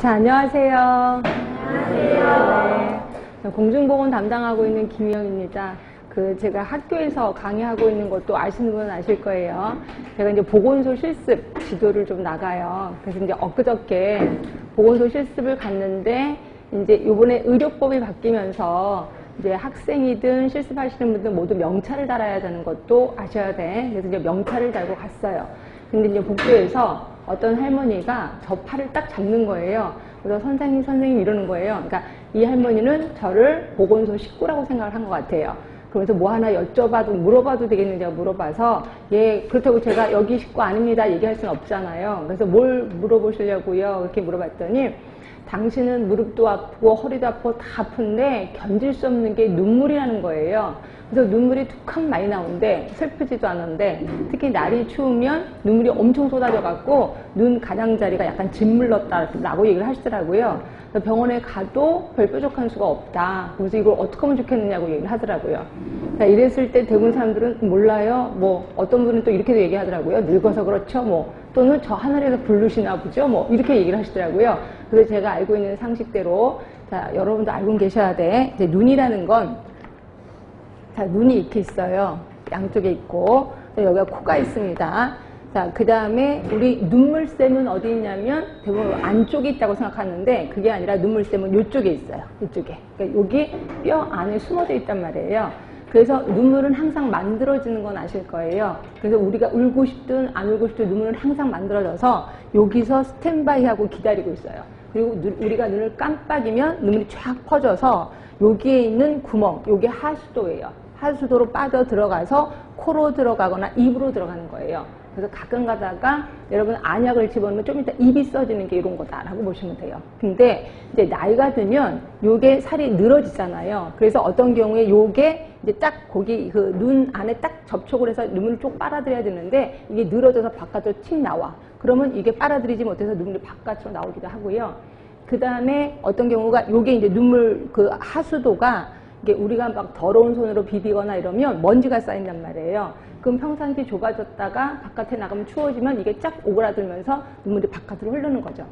자, 안녕하세요. 안녕하세요. 네, 공중보건 담당하고 있는 김희영입니다. 제가 학교에서 강의하고 있는 것도 아시는 분은 아실 거예요. 제가 이제 보건소 실습 지도를 좀 나가요. 그래서 이제 엊그저께 보건소 실습을 갔는데, 이제 요번에 의료법이 바뀌면서 이제 학생이든 실습하시는 분들 모두 명찰을 달아야 되는 것도 아셔야 돼. 그래서 이제 명찰을 달고 갔어요. 근데 이제 복도에서 어떤 할머니가 저 팔을 딱 잡는 거예요. 그래서 선생님 이러는 거예요. 그러니까 이 할머니는 저를 보건소 식구라고 생각을 한 것 같아요. 그래서 뭐 하나 물어봐도 되겠는지 물어봐서, 예, 그렇다고 제가 여기 식구 아닙니다 얘기할 수는 없잖아요. 그래서 뭘 물어보시려고요? 이렇게 물어봤더니, 당신은 무릎도 아프고 허리도 아프고 다 아픈데 견딜 수 없는 게 눈물이라는 거예요. 그래서 눈물이 툭하면 많이 나오는데 슬프지도 않은데, 특히 날이 추우면 눈물이 엄청 쏟아져갖고 눈 가장자리가 약간 짓물렀다라고 얘기를 하시더라고요. 그래서 병원에 가도 별 뾰족한 수가 없다. 그래서 이걸 어떻게 하면 좋겠느냐고 얘기를 하더라고요. 자, 이랬을 때 대부분 사람들은 몰라요. 뭐 어떤 분은 또 이렇게도 얘기하더라고요. 늙어서 그렇죠. 뭐 또는 저 하늘에서 부르시나 보죠. 뭐 이렇게 얘기를 하시더라고요. 그래서 제가 알고 있는 상식대로, 자, 여러분도 알고 계셔야 돼. 이제 눈이라는 건, 자, 눈이 이렇게 있어요. 양쪽에 있고, 여기가 코가 있습니다. 자, 그 다음에 우리 눈물샘은 어디 있냐면 대부분 안쪽에 있다고 생각하는데, 그게 아니라 눈물샘은 이쪽에 있어요. 이쪽에. 그러니까 여기 뼈 안에 숨어져 있단 말이에요. 그래서 눈물은 항상 만들어지는 건 아실 거예요. 그래서 우리가 울고 싶든 안 울고 싶든 눈물은 항상 만들어져서 여기서 스탠바이하고 기다리고 있어요. 그리고 우리가 눈을 깜빡이면 눈물이 쫙 퍼져서 여기에 있는 구멍, 여기 하수도예요. 하수도로 빠져 들어가서 코로 들어가거나 입으로 들어가는 거예요. 그래서 가끔 가다가 여러분 안약을 집어넣으면 좀 이따 입이 써지는 게 이런 거다라고 보시면 돼요. 근데 이제 나이가 들면 요게 살이 늘어지잖아요. 그래서 어떤 경우에 요게 이제 딱 거기 그 눈 안에 딱 접촉을 해서 눈물을 쭉 빨아들여야 되는데, 이게 늘어져서 바깥으로 틱 나와. 그러면 이게 빨아들이지 못해서 눈물이 바깥으로 나오기도 하고요. 그 다음에 어떤 경우가 요게 이제 눈물 그 하수도가, 이게 우리가 막 더러운 손으로 비비거나 이러면 먼지가 쌓인단 말이에요. 그럼 평상시 좁아졌다가 바깥에 나가면 추워지면 이게 쫙 오그라들면서 눈물이 바깥으로 흐르는 거죠.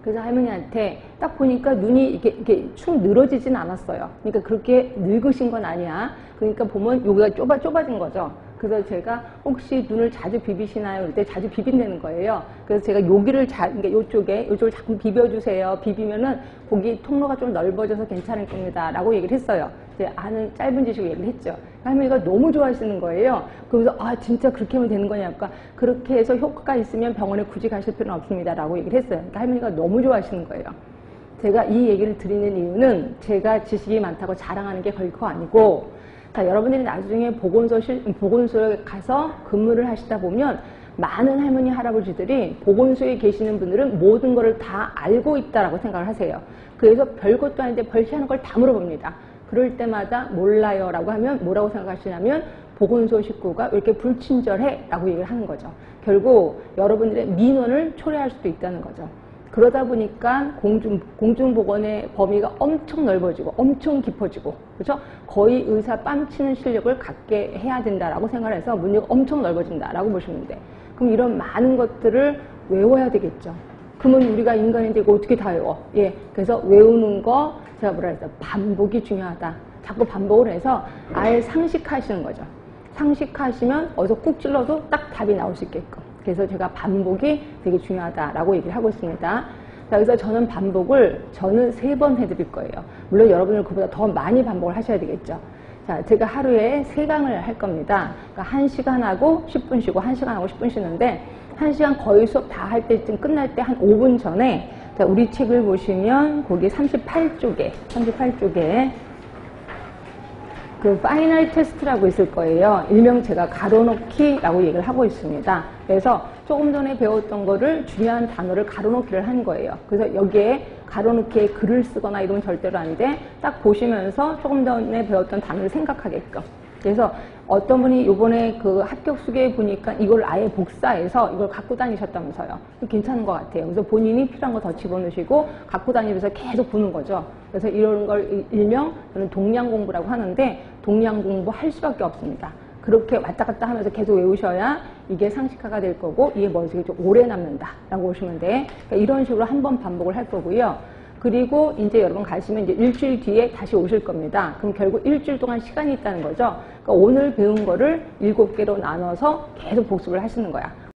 그래서 할머니한테 딱 보니까 눈이 이렇게 축 늘어지진 않았어요. 그러니까 그렇게 늙으신 건 아니야. 그러니까 보면 여기가 좁아진 거죠. 그래서 제가 혹시 눈을 자주 비비시나요? 그럴 때 자주 비빈다는 거예요. 그래서 제가 여기를 그러니까 요쪽을 자꾸 비벼주세요. 비비면은 거기 통로가 좀 넓어져서 괜찮을 겁니다. 라고 얘기를 했어요. 이제 아는 짧은 지식으로 얘기를 했죠. 할머니가 너무 좋아하시는 거예요. 그러면서, 아, 진짜 그렇게 하면 되는 거냐? 그러니까 그렇게 해서 효과가 있으면 병원에 굳이 가실 필요는 없습니다. 라고 얘기를 했어요. 그러니까 할머니가 너무 좋아하시는 거예요. 제가 이 얘기를 드리는 이유는 제가 지식이 많다고 자랑하는 게 결코 아니고, 자, 여러분들이 나중에 보건소에 가서 근무를 하시다 보면 많은 할머니, 할아버지들이 보건소에 계시는 분들은 모든 거를 다 알고 있다라고 생각을 하세요. 그래서 별것도 아닌데 별 희한한 걸 다 물어봅니다. 그럴 때마다 몰라요 라고 하면 뭐라고 생각하시냐면, 보건소 식구가 왜 이렇게 불친절해? 라고 얘기를 하는 거죠. 결국 여러분들의 민원을 초래할 수도 있다는 거죠. 그러다 보니까 공중보건의 범위가 엄청 넓어지고 엄청 깊어지고, 그렇죠? 거의 의사 뺨치는 실력을 갖게 해야 된다라고 생각해서 문제가 엄청 넓어진다라고 보시면 돼. 그럼 이런 많은 것들을 외워야 되겠죠. 그러면 우리가 인간인데 이거 어떻게 다 외워? 예, 그래서 외우는 거, 제가 뭐라 했어요? 반복이 중요하다. 자꾸 반복을 해서 아예 상식하시는 거죠. 상식하시면 어디서 꾹 찔러도 딱 답이 나올 수 있게끔. 그래서 제가 반복이 되게 중요하다라고 얘기를 하고 있습니다. 자, 그래서 저는 반복을 3번 해드릴 거예요. 물론 여러분은 그보다 더 많이 반복을 하셔야 되겠죠. 자, 제가 하루에 3강을 할 겁니다. 그러니까 1시간 하고 10분 쉬고 1시간 하고 10분 쉬는데, 1시간 거의 수업 다 할 때쯤 끝날 때 한 5분 전에, 자, 우리 책을 보시면 거기 38쪽에 그 파이널 테스트라고 있을 거예요. 일명 제가 가로놓기라고 얘기를 하고 있습니다. 그래서 조금 전에 배웠던 거를 중요한 단어를 가로놓기를 한 거예요. 그래서 여기에 가로놓기에 글을 쓰거나 이러면 절대로 안 돼. 딱 보시면서 조금 전에 배웠던 단어를 생각하게끔. 그래서 어떤 분이 요번에 그 합격 수계에 보니까 이걸 아예 복사해서 이걸 갖고 다니셨다면서요. 괜찮은 것 같아요. 그래서 본인이 필요한 거 더 집어넣으시고 갖고 다니면서 계속 보는 거죠. 그래서 이런 걸 일명 저는 동량 공부라고 하는데, 동량 공부 할 수밖에 없습니다. 그렇게 왔다 갔다 하면서 계속 외우셔야 이게 상식화가 될 거고 이게 머릿속에 좀 오래 남는다 라고 보시면 돼. 그러니까 이런 식으로 한 번 반복을 할 거고요. 그리고 이제 여러분 가시면 이제 일주일 뒤에 다시 오실 겁니다. 그럼 결국 일주일 동안 시간이 있다는 거죠. 그러니까 오늘 배운 거를 7개로 나눠서 계속 복습을 하시는 거야.